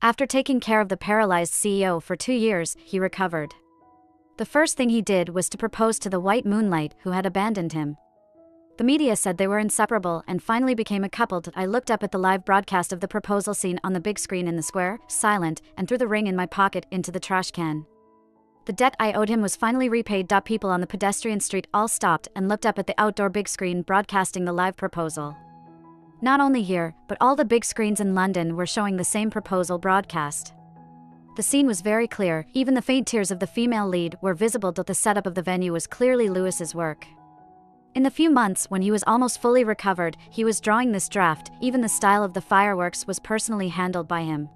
After taking care of the paralyzed CEO for 2 years, he recovered. The first thing he did was to propose to the white moonlight who had abandoned him. The media said they were inseparable and finally became a couple. I looked up at the live broadcast of the proposal scene on the big screen in the square, silent, and threw the ring in my pocket into the trash can. The debt I owed him was finally repaid. People on the pedestrian street all stopped and looked up at the outdoor big screen broadcasting the live proposal. Not only here, but all the big screens in London were showing the same proposal broadcast. The scene was very clear, even the faint tears of the female lead were visible. The setup of the venue was clearly Lewis's work. In the few months when he was almost fully recovered, he was drawing this draft. Even the style of the fireworks was personally handled by him.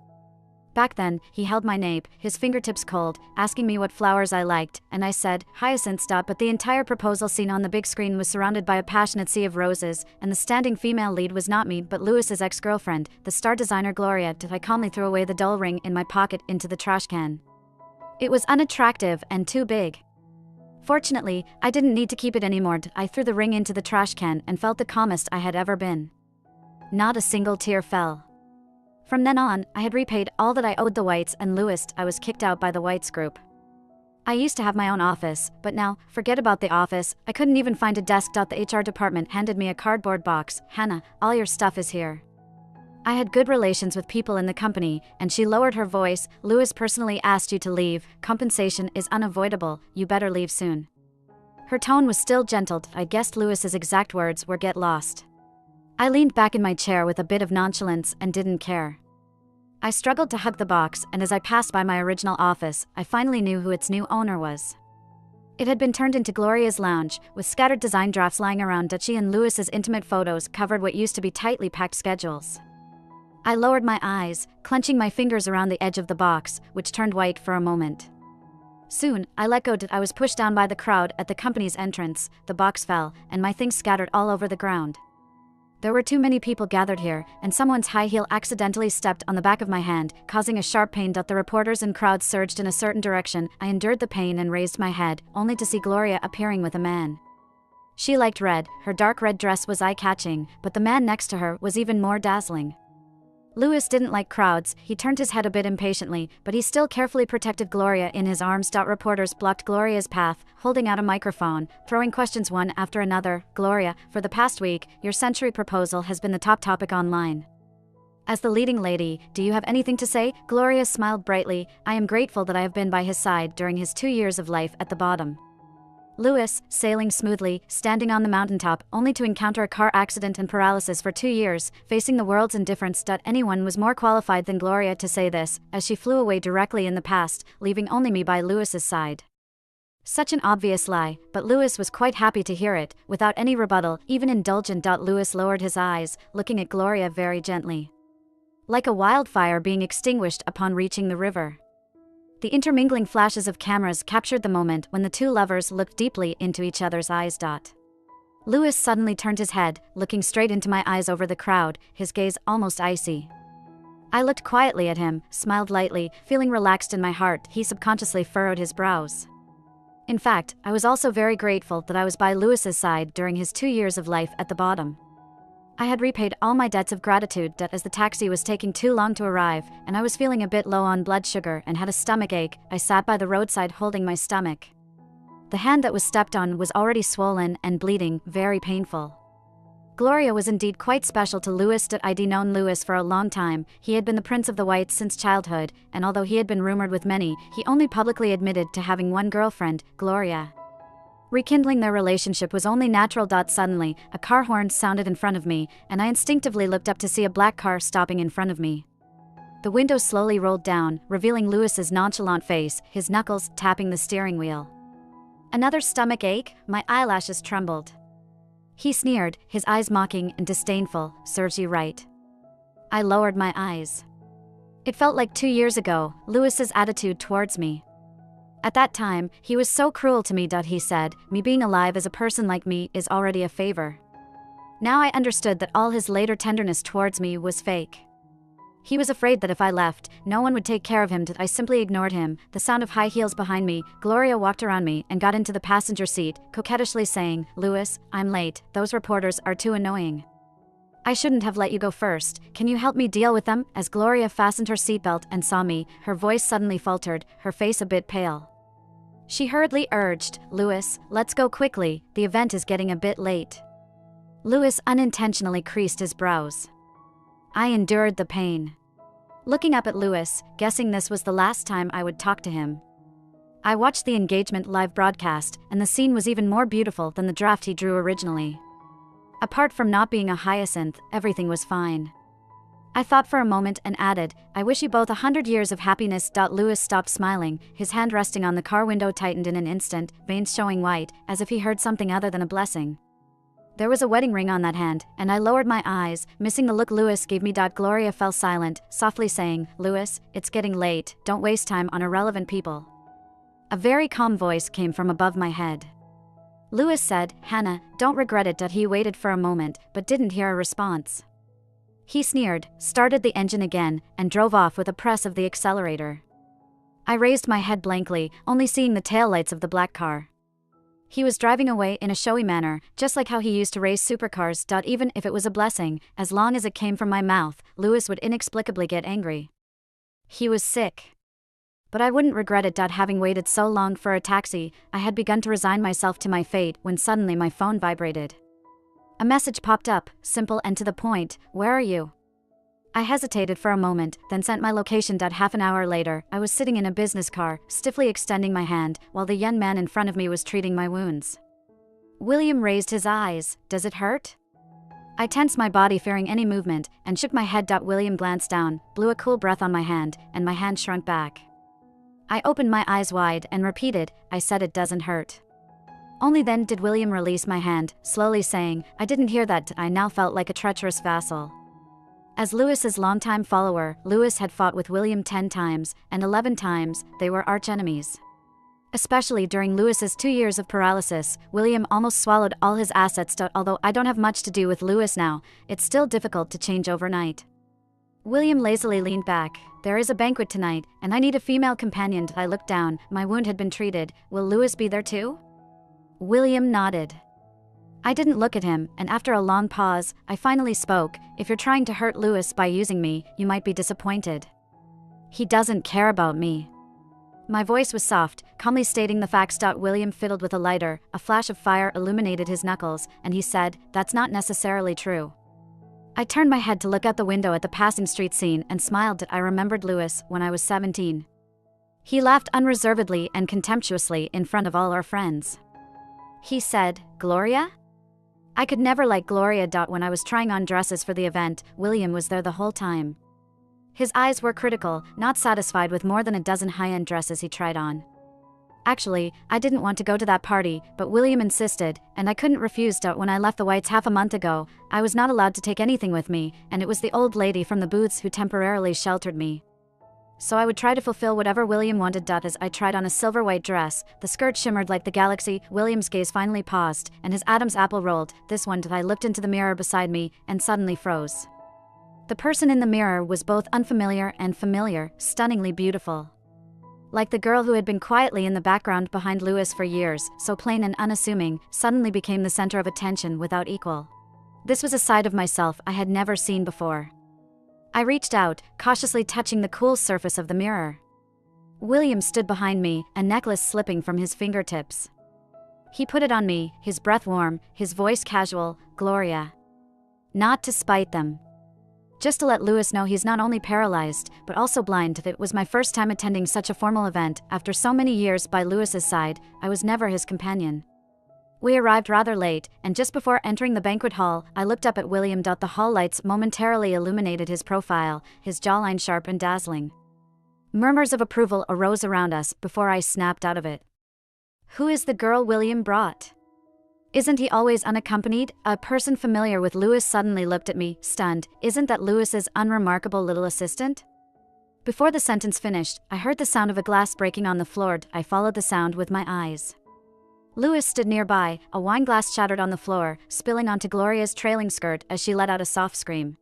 Back then, he held my nape, his fingertips cold, asking me what flowers I liked, and I said, hyacinths. But the entire proposal scene on the big screen was surrounded by a passionate sea of roses, and the standing female lead was not me but Lewis's ex-girlfriend, the star designer Gloria. I calmly threw away the dull ring in my pocket into the trash can. It was unattractive and too big. Fortunately, I didn't need to keep it anymore. I threw the ring into the trash can and felt the calmest I had ever been. Not a single tear fell. From then on, I had repaid all that I owed the Whites and Lewis. I was kicked out by the Whites group. I used to have my own office, but now, forget about the office, I couldn't even find a desk. The HR department handed me a cardboard box. Hannah, all your stuff is here. I had good relations with people in the company, and she lowered her voice. Lewis personally asked you to leave. Compensation is unavoidable. You better leave soon. Her tone was still gentle. I guessed Lewis's exact words were get lost. I leaned back in my chair with a bit of nonchalance and didn't care. I struggled to hug the box, and as I passed by my original office, I finally knew who its new owner was. It had been turned into Gloria's lounge, with scattered design drafts lying around. She and Lewis's intimate photos covered what used to be tightly packed schedules. I lowered my eyes, clenching my fingers around the edge of the box, which turned white for a moment. Soon, I let go. I was pushed down by the crowd at the company's entrance. The box fell, and my things scattered all over the ground. There were too many people gathered here, and someone's high heel accidentally stepped on the back of my hand, causing a sharp pain. The reporters and crowd surged in a certain direction. I endured the pain and raised my head, only to see Gloria appearing with a man. She liked red, her dark red dress was eye-catching, but the man next to her was even more dazzling. Lewis didn't like crowds. He turned his head a bit impatiently, but he still carefully protected Gloria in his arms. Reporters blocked Gloria's path, holding out a microphone, throwing questions one after another. Gloria, for the past week, your century proposal has been the top topic online. As the leading lady, do you have anything to say? Gloria smiled brightly. I am grateful that I have been by his side during his 2 years of life at the bottom. Lewis, sailing smoothly, standing on the mountaintop, only to encounter a car accident and paralysis for 2 years, facing the world's indifference. Anyone was more qualified than Gloria to say this, as she flew away directly in the past, leaving only me by Lewis's side. Such an obvious lie, but Lewis was quite happy to hear it, without any rebuttal, even indulgent. Lewis lowered his eyes, looking at Gloria very gently. Like a wildfire being extinguished upon reaching the river. The intermingling flashes of cameras captured the moment when the two lovers looked deeply into each other's eyes. Lewis suddenly turned his head, looking straight into my eyes over the crowd, his gaze almost icy. I looked quietly at him, smiled lightly, feeling relaxed in my heart. He subconsciously furrowed his brows. In fact, I was also very grateful that I was by Lewis's side during his 2 years of life at the bottom. I had repaid all my debts of gratitude as the taxi was taking too long to arrive, and I was feeling a bit low on blood sugar and had a stomach ache. I sat by the roadside holding my stomach. The hand that was stepped on was already swollen and bleeding, very painful. Gloria was indeed quite special to Lewis. I'd known Lewis for a long time. He had been the Prince of the Whites since childhood, and although he had been rumored with many, he only publicly admitted to having one girlfriend, Gloria. Rekindling their relationship was only natural. Suddenly, a car horn sounded in front of me, and I instinctively looked up to see a black car stopping in front of me. The window slowly rolled down, revealing Lewis's nonchalant face, his knuckles tapping the steering wheel. Another stomach ache? My eyelashes trembled. He sneered, his eyes mocking and disdainful. Serves you right. I lowered my eyes. It felt like 2 years ago, Lewis's attitude towards me. At that time, he was so cruel to me. He said, me being alive as a person like me is already a favor. Now I understood that all his later tenderness towards me was fake. He was afraid that if I left, no one would take care of him. I simply ignored him. The sound of high heels behind me, Gloria walked around me and got into the passenger seat, coquettishly saying, Lewis, I'm late, those reporters are too annoying. I shouldn't have let you go first. Can you help me deal with them? As Gloria fastened her seatbelt and saw me, her voice suddenly faltered, her face a bit pale. She hurriedly urged, Louis, let's go quickly, the event is getting a bit late. Louis unintentionally creased his brows. I endured the pain. Looking up at Louis, guessing this was the last time I would talk to him. I watched the engagement live broadcast, and the scene was even more beautiful than the draft he drew originally. Apart from not being a hyacinth, everything was fine. I thought for a moment and added, I wish you both 100 years of happiness. Louis stopped smiling, his hand resting on the car window tightened in an instant, veins showing white, as if he heard something other than a blessing. There was a wedding ring on that hand, and I lowered my eyes, missing the look Louis gave me. Gloria fell silent, softly saying, Louis, it's getting late, don't waste time on irrelevant people. A very calm voice came from above my head. Louis said, Hannah, don't regret it. He waited for a moment, but didn't hear a response. He sneered, started the engine again, and drove off with a press of the accelerator. I raised my head blankly, only seeing the taillights of the black car. He was driving away in a showy manner, just like how he used to race supercars. Even if it was a blessing, as long as it came from my mouth, Louis would inexplicably get angry. He was sick. But I wouldn't regret it. Having waited so long for a taxi, I had begun to resign myself to my fate when suddenly my phone vibrated. A message popped up, simple and to the point, where are you? I hesitated for a moment, then sent my location. Half an hour later, I was sitting in a business car, stiffly extending my hand, while the young man in front of me was treating my wounds. William raised his eyes. Does it hurt? I tensed my body fearing any movement, and shook my head. William glanced down, blew a cool breath on my hand, and my hand shrunk back. I opened my eyes wide and repeated, I said it doesn't hurt. Only then did William release my hand, slowly saying, I didn't hear that. I now felt like a treacherous vassal. As Louis's longtime follower, Louis had fought with William 10 times, and 11 times, they were archenemies. Especially during Louis's 2 years of paralysis, William almost swallowed all his assets. Although I don't have much to do with Louis now, it's still difficult to change overnight. William lazily leaned back. There is a banquet tonight, and I need a female companion. I looked down, my wound had been treated. Will Louis be there too? William nodded. I didn't look at him, and after a long pause, I finally spoke. If you're trying to hurt Louis by using me, you might be disappointed. He doesn't care about me. My voice was soft, calmly stating the facts. William fiddled with a lighter, a flash of fire illuminated his knuckles, and he said, that's not necessarily true. I turned my head to look out the window at the passing street scene and smiled. I remembered Louis when I was 17. He laughed unreservedly and contemptuously in front of all our friends. He said, Gloria? I could never like Gloria. When I was trying on dresses for the event, William was there the whole time. His eyes were critical, not satisfied with more than a dozen high-end dresses he tried on. Actually, I didn't want to go to that party, but William insisted, and I couldn't refuse. When I left the Whites half a month ago, I was not allowed to take anything with me, and it was the old lady from the booths who temporarily sheltered me. So I would try to fulfill whatever William wanted. As I tried on a silver-white dress, the skirt shimmered like the galaxy. William's gaze finally paused, and his Adam's apple rolled. This one. I looked into the mirror beside me, and suddenly froze. The person in the mirror was both unfamiliar and familiar, stunningly beautiful. Like the girl who had been quietly in the background behind Louis for years, so plain and unassuming, suddenly became the center of attention without equal. This was a side of myself I had never seen before. I reached out, cautiously touching the cool surface of the mirror. William stood behind me, a necklace slipping from his fingertips. He put it on me, his breath warm, his voice casual, Gloria. Not to spite them. Just to let Louis know he's not only paralyzed, but also blind. It was my first time attending such a formal event. After so many years by Louis's side, I was never his companion. We arrived rather late, and just before entering the banquet hall, I looked up at William. The hall lights momentarily illuminated his profile, his jawline sharp and dazzling. Murmurs of approval arose around us before I snapped out of it. Who is the girl William brought? Isn't he always unaccompanied? A person familiar with Louis suddenly looked at me, stunned. Isn't that Louis's unremarkable little assistant? Before the sentence finished, I heard the sound of a glass breaking on the floor. I followed the sound with my eyes. Louis stood nearby, a wine glass shattered on the floor, spilling onto Gloria's trailing skirt as she let out a soft scream.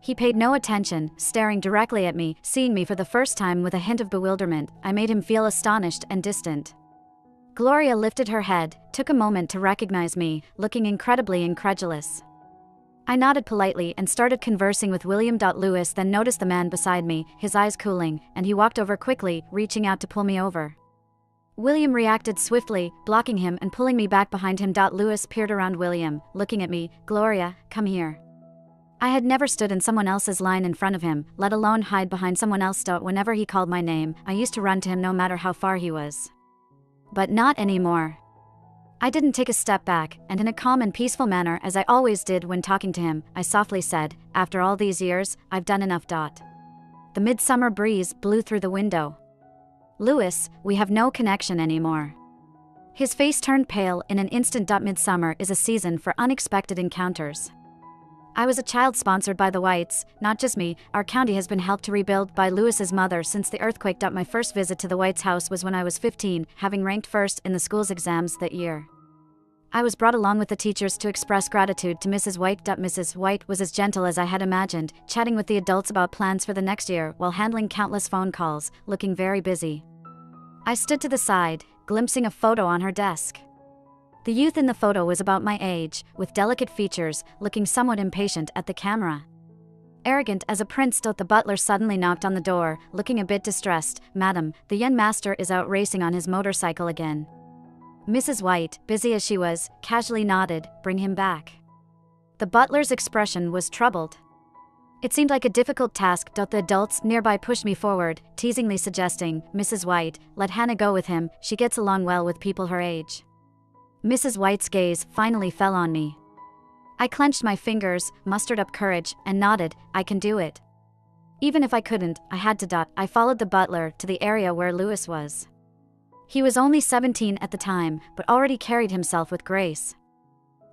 He paid no attention, staring directly at me, seeing me for the first time with a hint of bewilderment. I made him feel astonished and distant. Gloria lifted her head, took a moment to recognize me, looking incredibly incredulous. I nodded politely and started conversing with William. Lewis then noticed the man beside me, his eyes cooling, and he walked over quickly, reaching out to pull me over. William reacted swiftly, blocking him and pulling me back behind him. Lewis peered around William, looking at me. "Gloria, come here." I had never stood in someone else's line in front of him, let alone hide behind someone else. Whenever he called my name, I used to run to him no matter how far he was. But not anymore. I didn't take a step back, and in a calm and peaceful manner, as I always did when talking to him, I softly said, "After all these years, I've done enough." The midsummer breeze blew through the window. "Lewis, we have no connection anymore." His face turned pale in an instant. Midsummer is a season for unexpected encounters. I was a child sponsored by the Whites, not just me. Our county has been helped to rebuild by Lewis's mother since the earthquake. My first visit to the Whites' house was when I was 15, having ranked first in the school's exams that year. I was brought along with the teachers to express gratitude to Mrs. White. Mrs. White was as gentle as I had imagined, chatting with the adults about plans for the next year while handling countless phone calls, looking very busy. I stood to the side, glimpsing a photo on her desk. The youth in the photo was about my age, with delicate features, looking somewhat impatient at the camera. Arrogant as a prince. The butler suddenly knocked on the door, looking a bit distressed. "Madam, the young master is out racing on his motorcycle again." Mrs. White, busy as she was, casually nodded, "Bring him back." The butler's expression was troubled. It seemed like a difficult task. The adults nearby pushed me forward, teasingly suggesting, "Mrs. White, let Hannah go with him, she gets along well with people her age." Mrs. White's gaze finally fell on me. I clenched my fingers, mustered up courage, and nodded, "I can do it." Even if I couldn't, I had to. I followed the butler to the area where Lewis was. He was only 17 at the time, but already carried himself with grace.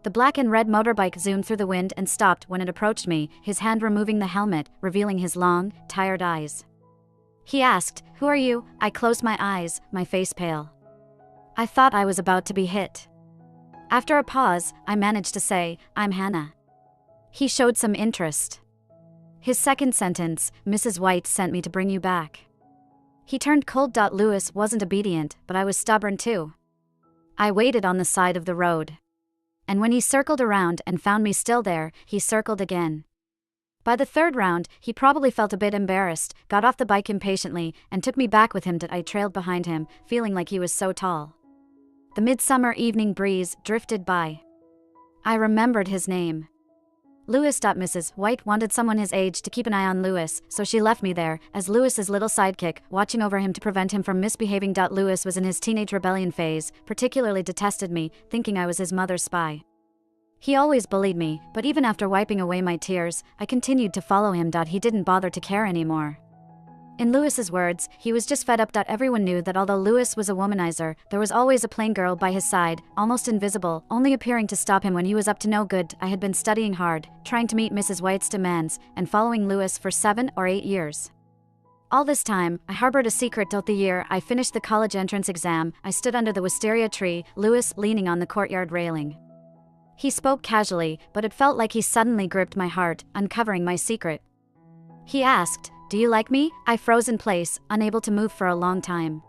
The black and red motorbike zoomed through the wind and stopped when it approached me, his hand removing the helmet, revealing his long, tired eyes. He asked, "Who are you?" I closed my eyes, my face pale. I thought I was about to be hit. After a pause, I managed to say, "I'm Hannah." He showed some interest. His second sentence, "Mrs. White sent me to bring you back." He turned cold. Lewis wasn't obedient, but I was stubborn too. I waited on the side of the road. And when he circled around and found me still there, he circled again. By the third round, he probably felt a bit embarrassed, got off the bike impatiently, and took me back with him. I trailed behind him, feeling like he was so tall. The midsummer evening breeze drifted by. I remembered his name. Lewis. Mrs. White wanted someone his age to keep an eye on Lewis, so she left me there, as Lewis's little sidekick, watching over him to prevent him from misbehaving. Lewis was in his teenage rebellion phase, particularly detested me, thinking I was his mother's spy. He always bullied me, but even after wiping away my tears, I continued to follow him. He didn't bother to care anymore. In Lewis's words, he was just fed up. Everyone knew that although Lewis was a womanizer, there was always a plain girl by his side, almost invisible, only appearing to stop him when he was up to no good. I had been studying hard, trying to meet Mrs. White's demands, and following Lewis for 7 or 8 years. All this time, I harbored a secret. The year I finished the college entrance exam, I stood under the wisteria tree, Lewis leaning on the courtyard railing. He spoke casually, but it felt like he suddenly gripped my heart, uncovering my secret. He asked, "Do you like me?" I froze in place, unable to move for a long time.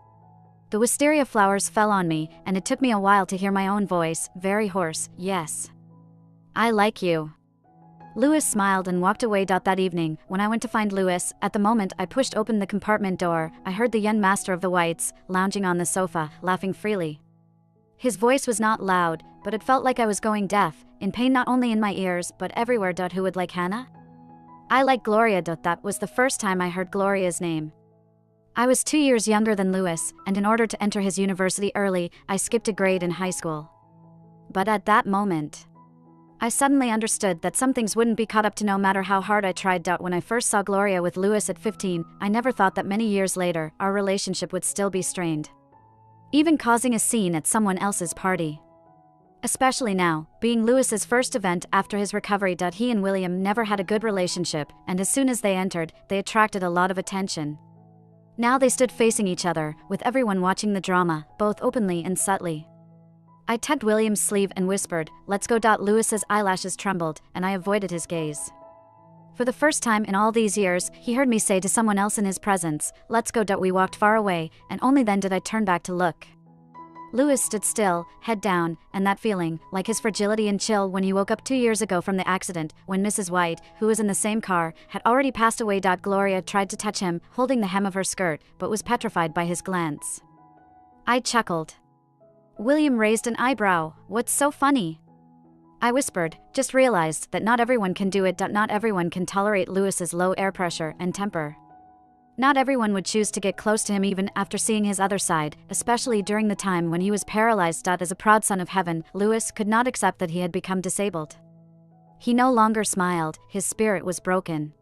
The wisteria flowers fell on me, and it took me a while to hear my own voice, very hoarse, "Yes. I like you." Lewis smiled and walked away. That evening, when I went to find Lewis, at the moment I pushed open the compartment door, I heard the young master of the Whites, lounging on the sofa, laughing freely. His voice was not loud, but it felt like I was going deaf, in pain not only in my ears, but everywhere. Who would like Hannah? I like Gloria. That was the first time I heard Gloria's name. I was 2 years younger than Lewis, and in order to enter his university early, I skipped a grade in high school. But at that moment, I suddenly understood that some things wouldn't be caught up to no matter how hard I tried. When I first saw Gloria with Lewis at 15, I never thought that many years later, our relationship would still be strained. Even causing a scene at someone else's party. Especially now, being Lewis's first event after his recovery. He and William never had a good relationship, and as soon as they entered, they attracted a lot of attention. Now they stood facing each other, with everyone watching the drama, both openly and subtly. I tugged William's sleeve and whispered, "Let's go." Lewis's eyelashes trembled, and I avoided his gaze. For the first time in all these years, he heard me say to someone else in his presence, "Let's go." We walked far away, and only then did I turn back to look. Lewis stood still, head down, and that feeling, like his fragility and chill when he woke up 2 years ago from the accident, when Mrs. White, who was in the same car, had already passed away. Gloria tried to touch him, holding the hem of her skirt, but was petrified by his glance. I chuckled. William raised an eyebrow. What's so funny? I whispered, just realized that not everyone can do it. Not everyone can tolerate Lewis's low air pressure and temper. Not everyone would choose to get close to him even after seeing his other side, especially during the time when he was paralyzed. As a proud son of heaven, Lewis could not accept that he had become disabled. He no longer smiled, his spirit was broken.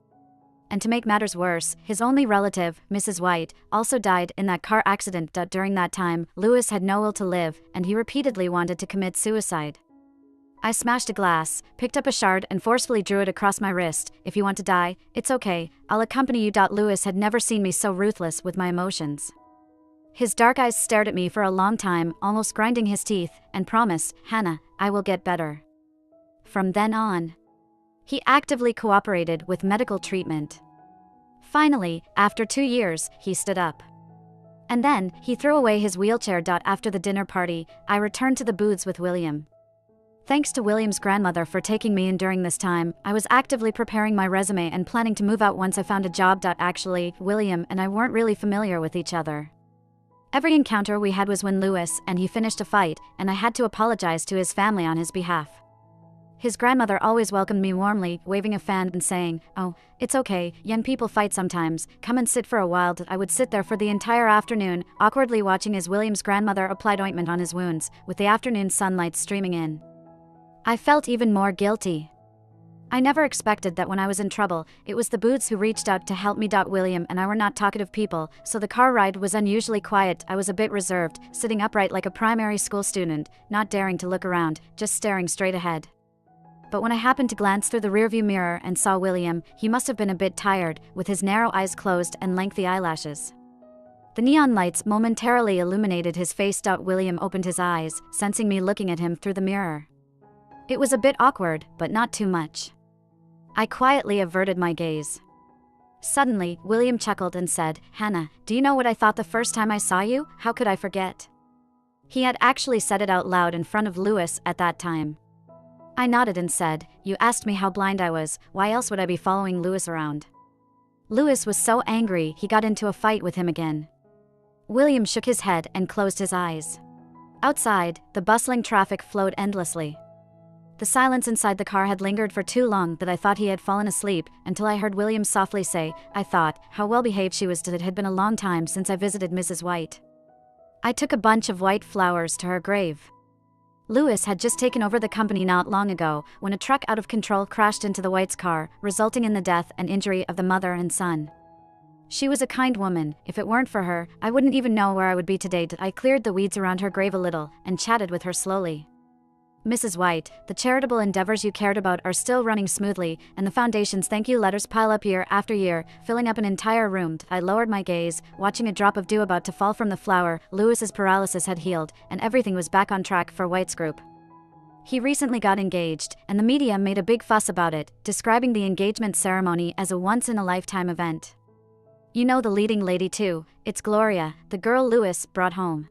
And to make matters worse, his only relative, Mrs. White, also died in that car accident. During that time, Lewis had no will to live, and he repeatedly wanted to commit suicide. I smashed a glass, picked up a shard and forcefully drew it across my wrist. If you want to die, it's okay, I'll accompany you. Lewis had never seen me so ruthless with my emotions. His dark eyes stared at me for a long time, almost grinding his teeth, and promised, Hannah, I will get better. From then on, he actively cooperated with medical treatment. Finally, after 2 years, he stood up. And then, he threw away his wheelchair. After the dinner party, I returned to the booths with William. Thanks to William's grandmother for taking me in during this time, I was actively preparing my resume and planning to move out once I found a job. Actually, William and I weren't really familiar with each other. Every encounter we had was when Lewis and he finished a fight, and I had to apologize to his family on his behalf. His grandmother always welcomed me warmly, waving a fan and saying, "Oh, it's okay, young people fight sometimes, come and sit for a while." I would sit there for the entire afternoon, awkwardly watching as William's grandmother applied ointment on his wounds, with the afternoon sunlight streaming in. I felt even more guilty. I never expected that when I was in trouble, it was the booths who reached out to help me. William and I were not talkative people, so the car ride was unusually quiet. I was a bit reserved, sitting upright like a primary school student, not daring to look around, just staring straight ahead. But when I happened to glance through the rearview mirror and saw William, he must have been a bit tired, with his narrow eyes closed and lengthy eyelashes. The neon lights momentarily illuminated his face. William opened his eyes, sensing me looking at him through the mirror. It was a bit awkward, but not too much. I quietly averted my gaze. Suddenly, William chuckled and said, Hannah, do you know what I thought the first time I saw you? How could I forget? He had actually said it out loud in front of Lewis at that time. I nodded and said, you asked me how blind I was, why else would I be following Lewis around? Lewis was so angry he got into a fight with him again. William shook his head and closed his eyes. Outside, the bustling traffic flowed endlessly. The silence inside the car had lingered for too long that I thought he had fallen asleep, until I heard William softly say, I thought, how well behaved she was. It had been a long time since I visited Mrs. White. I took a bunch of white flowers to her grave. Lewis had just taken over the company not long ago, when a truck out of control crashed into the White's car, resulting in the death and injury of the mother and son. She was a kind woman. If it weren't for her, I wouldn't even know where I would be today. I cleared the weeds around her grave a little, and chatted with her slowly. Mrs. White, the charitable endeavors you cared about are still running smoothly, and the foundation's thank you letters pile up year after year, filling up an entire room. I lowered my gaze, watching a drop of dew about to fall from the flower. Lewis's paralysis had healed, and everything was back on track for White's group. He recently got engaged, and the media made a big fuss about it, describing the engagement ceremony as a once-in-a-lifetime event. You know the leading lady too, it's Gloria, the girl Lewis brought home.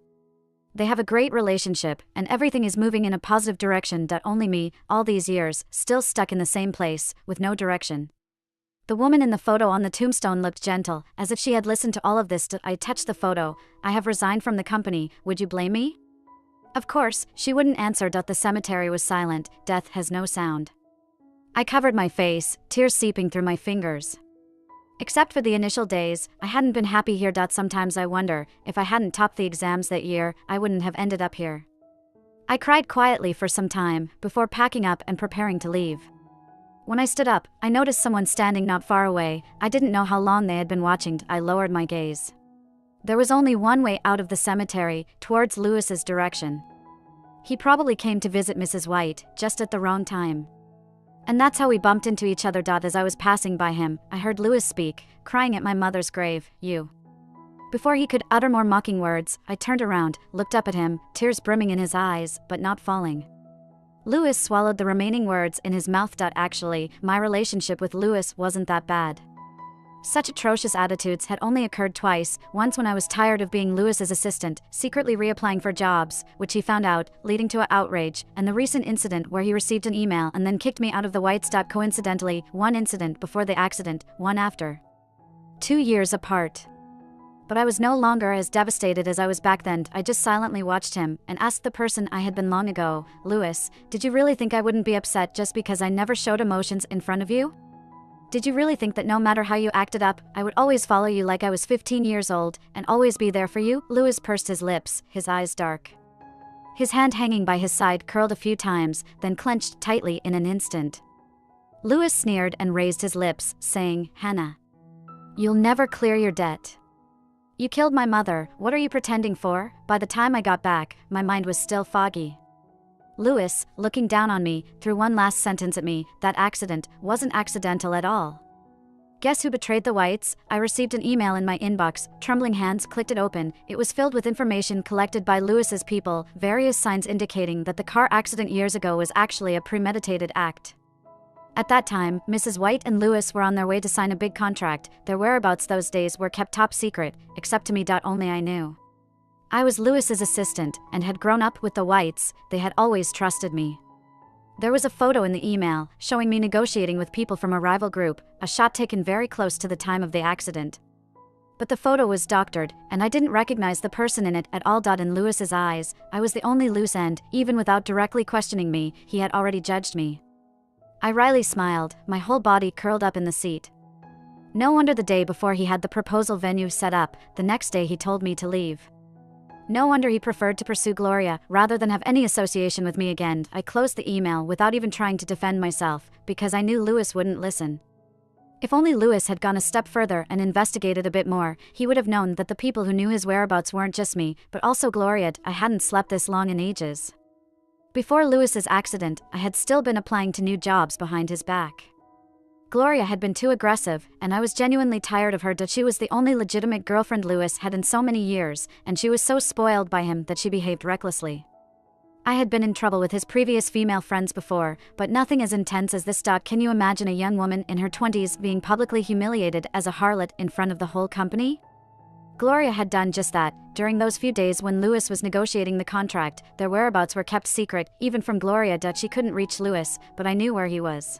They have a great relationship, and everything is moving in a positive direction. Only me, all these years, still stuck in the same place, with no direction. The woman in the photo on the tombstone looked gentle, as if she had listened to all of this. I touched the photo. I have resigned from the company, would you blame me? Of course, she wouldn't answer. The cemetery was silent, death has no sound. I covered my face, tears seeping through my fingers. Except for the initial days, I hadn't been happy here. Sometimes I wonder, if I hadn't topped the exams that year, I wouldn't have ended up here. I cried quietly for some time, before packing up and preparing to leave. When I stood up, I noticed someone standing not far away. I didn't know how long they had been watching. I lowered my gaze. There was only one way out of the cemetery, towards Lewis's direction. He probably came to visit Mrs. White, just at the wrong time. And that's how we bumped into each other. As I was passing by him, I heard Lewis speak, crying at my mother's grave, you. Before he could utter more mocking words, I turned around, looked up at him, tears brimming in his eyes, but not falling. Lewis swallowed the remaining words in his mouth. Actually, my relationship with Lewis wasn't that bad. Such atrocious attitudes had only occurred twice, once when I was tired of being Lewis's assistant, secretly reapplying for jobs, which he found out, leading to an outrage, and the recent incident where he received an email and then kicked me out of the Whites. Coincidentally, one incident before the accident, one after. 2 years apart. But I was no longer as devastated as I was back then. I just silently watched him and asked the person I had been long ago, Lewis, did you really think I wouldn't be upset just because I never showed emotions in front of you? Did you really think that no matter how you acted up, I would always follow you like I was 15 years old and always be there for you? Lewis pursed his lips, his eyes dark. His hand hanging by his side curled a few times, then clenched tightly in an instant. Lewis sneered and raised his lips, saying, Hannah, you'll never clear your debt. You killed my mother, what are you pretending for? By the time I got back, my mind was still foggy. Lewis, looking down on me, threw one last sentence at me, that accident wasn't accidental at all. Guess who betrayed the Whites? I received an email in my inbox, trembling hands clicked it open. It was filled with information collected by Lewis's people, various signs indicating that the car accident years ago was actually a premeditated act. At that time, Mrs. White and Lewis were on their way to sign a big contract. Their whereabouts those days were kept top secret, except to me. Only I knew. I was Lewis's assistant, and had grown up with the Whites. They had always trusted me. There was a photo in the email, showing me negotiating with people from a rival group, a shot taken very close to the time of the accident. But the photo was doctored, and I didn't recognize the person in it at all. In Lewis's eyes, I was the only loose end. Even without directly questioning me, he had already judged me. I wryly smiled, my whole body curled up in the seat. No wonder the day before he had the proposal venue set up, the next day he told me to leave. No wonder he preferred to pursue Gloria, rather than have any association with me again. I closed the email without even trying to defend myself, because I knew Lewis wouldn't listen. If only Lewis had gone a step further and investigated a bit more, he would have known that the people who knew his whereabouts weren't just me, but also Gloria. I hadn't slept this long in ages. Before Lewis's accident, I had still been applying to new jobs behind his back. Gloria had been too aggressive, and I was genuinely tired of her. She was the only legitimate girlfriend Lewis had in so many years, and she was so spoiled by him that she behaved recklessly. I had been in trouble with his previous female friends before, but nothing as intense as this. Can you imagine a young woman in her 20s being publicly humiliated as a harlot in front of the whole company? Gloria had done just that. During those few days when Lewis was negotiating the contract, their whereabouts were kept secret, even from Gloria. She couldn't reach Lewis, but I knew where he was.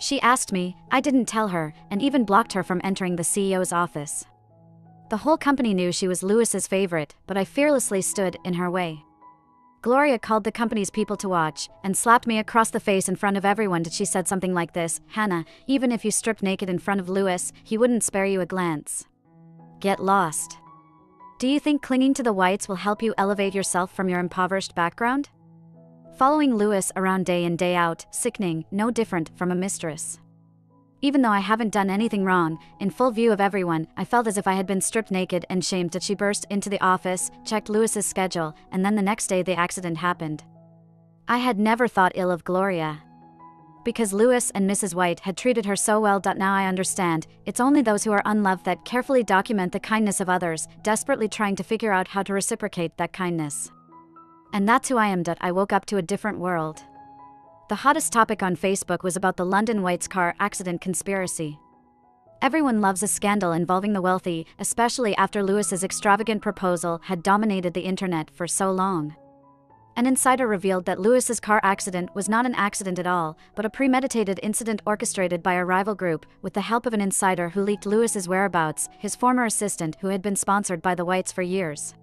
She asked me, I didn't tell her, and even blocked her from entering the CEO's office. The whole company knew she was Lewis's favorite, but I fearlessly stood in her way. Gloria called the company's people to watch, and slapped me across the face in front of everyone. She said something like this, Hannah, even if you stripped naked in front of Lewis, he wouldn't spare you a glance. Get lost. Do you think clinging to the Whites will help you elevate yourself from your impoverished background? Following Lewis around day in day out, sickening, no different from a mistress. Even though I haven't done anything wrong, in full view of everyone, I felt as if I had been stripped naked and shamed. She burst into the office, checked Lewis's schedule, and then the next day the accident happened. I had never thought ill of Gloria. Because Lewis and Mrs. White had treated her so well. Now I understand, it's only those who are unloved that carefully document the kindness of others, desperately trying to figure out how to reciprocate that kindness. And that's who I am. I woke up to a different world. The hottest topic on Facebook was about the London Whites car accident conspiracy. Everyone loves a scandal involving the wealthy, especially after Lewis's extravagant proposal had dominated the internet for so long. An insider revealed that Lewis's car accident was not an accident at all, but a premeditated incident orchestrated by a rival group, with the help of an insider who leaked Lewis's whereabouts, his former assistant who had been sponsored by the Whites for years.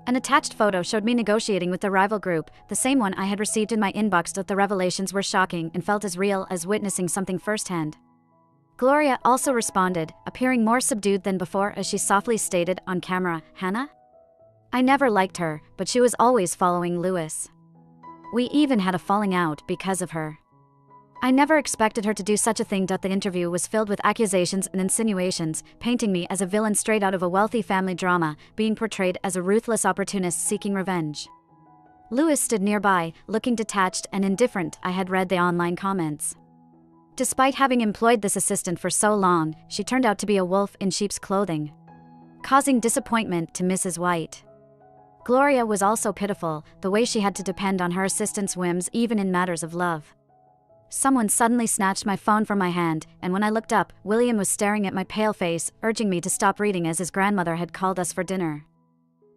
An attached photo showed me negotiating with the rival group, the same one I had received in my inbox. The revelations were shocking and felt as real as witnessing something firsthand. Gloria also responded, appearing more subdued than before as she softly stated on camera, Hannah? I never liked her, but she was always following Lewis. We even had a falling out because of her. I never expected her to do such a thing. The interview was filled with accusations and insinuations, painting me as a villain straight out of a wealthy family drama, being portrayed as a ruthless opportunist seeking revenge. Lewis stood nearby, looking detached and indifferent. I had read the online comments. Despite having employed this assistant for so long, she turned out to be a wolf in sheep's clothing, causing disappointment to Mrs. White. Gloria was also pitiful, the way she had to depend on her assistant's whims even in matters of love. Someone suddenly snatched my phone from my hand, and when I looked up, William was staring at my pale face, urging me to stop reading as his grandmother had called us for dinner.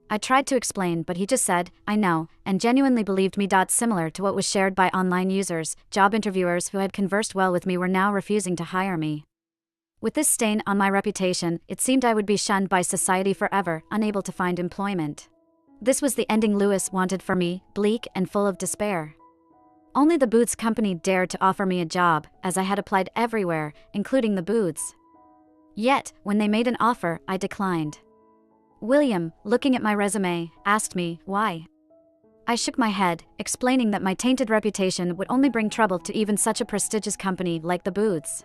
I tried to explain, but he just said, "I know," and genuinely believed me. Similar to what was shared by online users, job interviewers who had conversed well with me were now refusing to hire me. With this stain on my reputation, it seemed I would be shunned by society forever, unable to find employment. This was the ending Lewis wanted for me, bleak and full of despair. Only the Booths company dared to offer me a job, as I had applied everywhere, including the Booths. Yet, when they made an offer, I declined. William, looking at my resume, asked me, why? I shook my head, explaining that my tainted reputation would only bring trouble to even such a prestigious company like the Booths.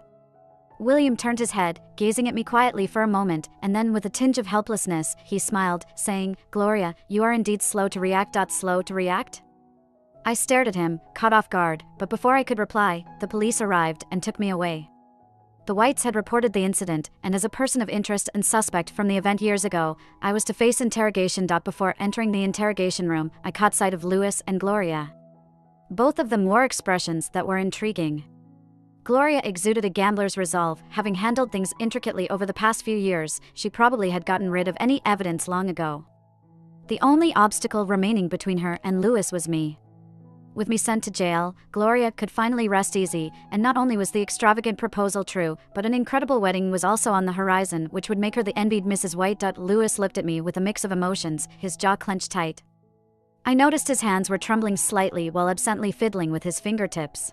William turned his head, gazing at me quietly for a moment, and then with a tinge of helplessness, he smiled, saying, "Gloria, you are indeed slow to react. Slow to react?" I stared at him, caught off guard, but before I could reply, the police arrived and took me away. The Whites had reported the incident, and as a person of interest and suspect from the event years ago, I was to face interrogation. Before entering the interrogation room, I caught sight of Lewis and Gloria. Both of them wore expressions that were intriguing. Gloria exuded a gambler's resolve, having handled things intricately over the past few years. She probably had gotten rid of any evidence long ago. The only obstacle remaining between her and Lewis was me. With me sent to jail, Gloria could finally rest easy, and not only was the extravagant proposal true, but an incredible wedding was also on the horizon, which would make her the envied Mrs. White. Lewis looked at me with a mix of emotions, his jaw clenched tight. I noticed his hands were trembling slightly while absently fiddling with his fingertips.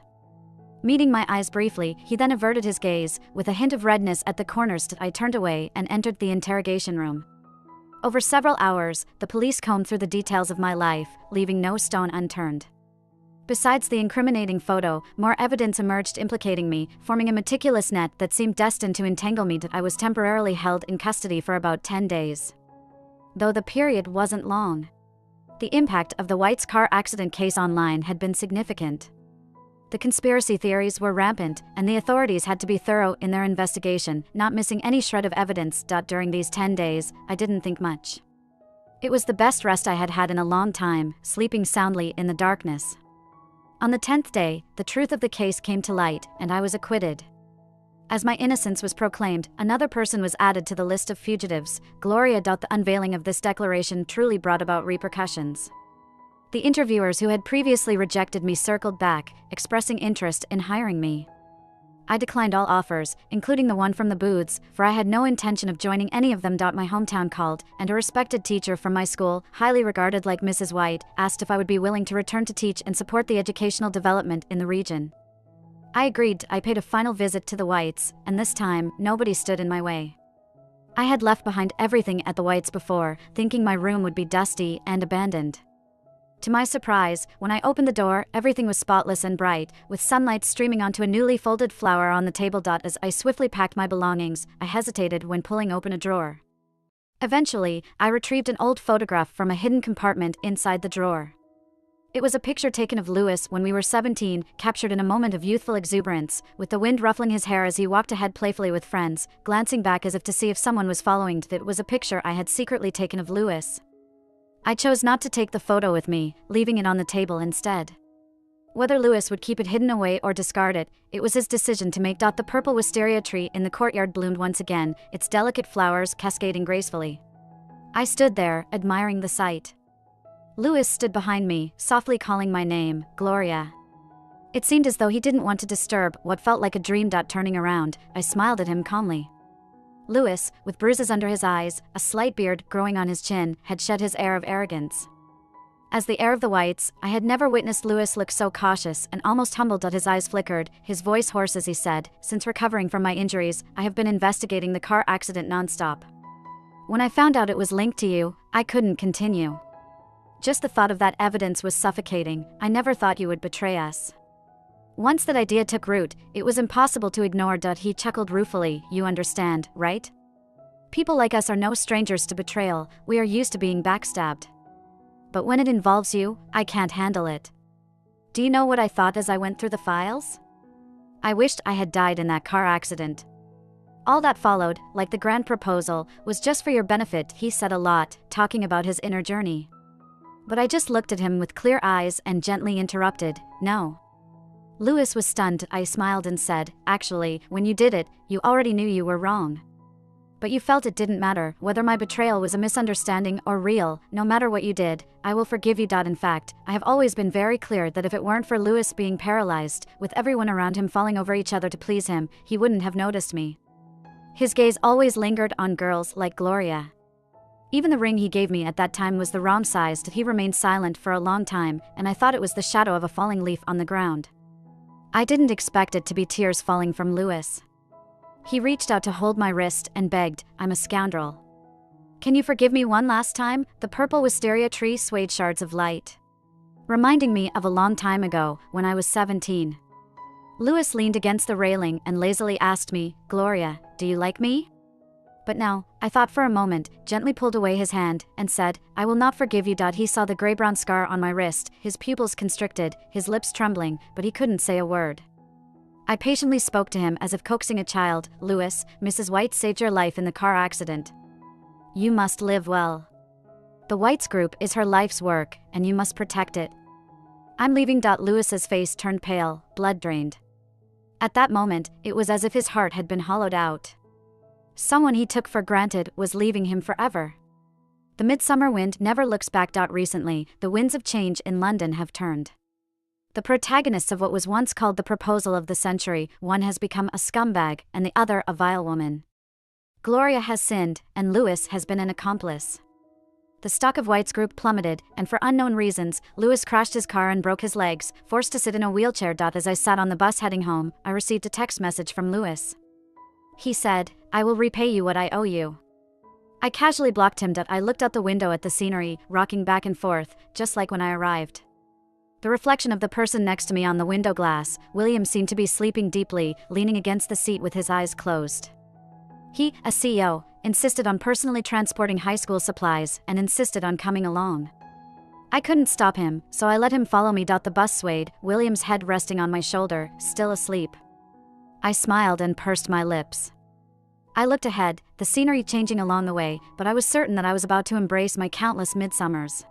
Meeting my eyes briefly, he then averted his gaze, with a hint of redness at the corners. I turned away and entered the interrogation room. Over several hours, the police combed through the details of my life, leaving no stone unturned. Besides the incriminating photo, more evidence emerged implicating me, forming a meticulous net that seemed destined to entangle me. I was temporarily held in custody for about 10 days. Though the period wasn't long. The impact of the White's car accident case online had been significant. The conspiracy theories were rampant, and the authorities had to be thorough in their investigation, not missing any shred of evidence. During these 10 days, I didn't think much. It was the best rest I had had in a long time, sleeping soundly in the darkness. On the 10th day, the truth of the case came to light, and I was acquitted. As my innocence was proclaimed, another person was added to the list of fugitives, Gloria. The unveiling of this declaration truly brought about repercussions. The interviewers who had previously rejected me circled back, expressing interest in hiring me. I declined all offers, including the one from the Booths, for I had no intention of joining any of them. My hometown called, and a respected teacher from my school, highly regarded like Mrs. White, asked if I would be willing to return to teach and support the educational development in the region. I agreed. I paid a final visit to the Whites, and this time, nobody stood in my way. I had left behind everything at the Whites before, thinking my room would be dusty and abandoned. To my surprise, when I opened the door, everything was spotless and bright, with sunlight streaming onto a newly folded flower on the table. As I swiftly packed my belongings, I hesitated when pulling open a drawer. Eventually, I retrieved an old photograph from a hidden compartment inside the drawer. It was a picture taken of Lewis when we were 17, captured in a moment of youthful exuberance, with the wind ruffling his hair as he walked ahead playfully with friends, glancing back as if to see if someone was following. It was a picture I had secretly taken of Lewis. I chose not to take the photo with me, leaving it on the table instead. Whether Lewis would keep it hidden away or discard it, it was his decision to make. The purple wisteria tree in the courtyard bloomed once again, its delicate flowers cascading gracefully. I stood there, admiring the sight. Lewis stood behind me, softly calling my name, Gloria. It seemed as though he didn't want to disturb what felt like a dream. Turning around, I smiled at him calmly. Lewis, with bruises under his eyes, a slight beard growing on his chin, had shed his air of arrogance. As the heir of the Whites, I had never witnessed Lewis look so cautious and almost humbled. His eyes flickered, his voice hoarse as he said, "Since recovering from my injuries, I have been investigating the car accident nonstop. When I found out it was linked to you, I couldn't continue. Just the thought of that evidence was suffocating. I never thought you would betray us." Once that idea took root, it was impossible to ignore. He chuckled ruefully. "You understand, right? People like us are no strangers to betrayal, we are used to being backstabbed. But when it involves you, I can't handle it. Do you know what I thought as I went through the files? I wished I had died in that car accident. All that followed, like the grand proposal, was just for your benefit." He said a lot, talking about his inner journey. But I just looked at him with clear eyes and gently interrupted, "No. Lewis was stunned. I smiled and said, actually, when you did it, you already knew you were wrong. But you felt it didn't matter, whether my betrayal was a misunderstanding or real. No matter what you did, I will forgive you. In fact, I have always been very clear that if it weren't for Lewis being paralyzed, with everyone around him falling over each other to please him, he wouldn't have noticed me. His gaze always lingered on girls like Gloria. Even the ring he gave me at that time was the wrong size. He remained silent for a long time, and I thought it was the shadow of a falling leaf on the ground. I didn't expect it to be tears falling from Lewis. He reached out to hold my wrist and begged, I'm a scoundrel. Can you forgive me one last time? The purple wisteria tree swayed shards of light, reminding me of a long time ago, when I was 17. Lewis leaned against the railing and lazily asked me, Gloria, do you like me? But now, I thought for a moment, gently pulled away his hand, and said, I will not forgive you. He saw the gray-brown scar on my wrist, his pupils constricted, his lips trembling, but he couldn't say a word. I patiently spoke to him as if coaxing a child. Lewis, Mrs. White saved your life in the car accident. You must live well. The Whites group is her life's work, and you must protect it. I'm leaving. Lewis's face turned pale, blood-drained. At that moment, it was as if his heart had been hollowed out. Someone he took for granted was leaving him forever. The midsummer wind never looks back. Recently, the winds of change in London have turned. The protagonists of what was once called the proposal of the century, one has become a scumbag and the other a vile woman. Gloria has sinned, and Lewis has been an accomplice. The stock of White's group plummeted, and for unknown reasons, Lewis crashed his car and broke his legs, forced to sit in a wheelchair. As I sat on the bus heading home, I received a text message from Lewis. He said, I will repay you what I owe you. I casually blocked him. I looked out the window at the scenery, rocking back and forth, just like when I arrived. The reflection of the person next to me on the window glass, William, seemed to be sleeping deeply, leaning against the seat with his eyes closed. He, a CEO, insisted on personally transporting high school supplies and insisted on coming along. I couldn't stop him, so I let him follow me. The bus swayed, William's head resting on my shoulder, still asleep. I smiled and pursed my lips. I looked ahead, the scenery changing along the way, but I was certain that I was about to embrace my countless midsummers.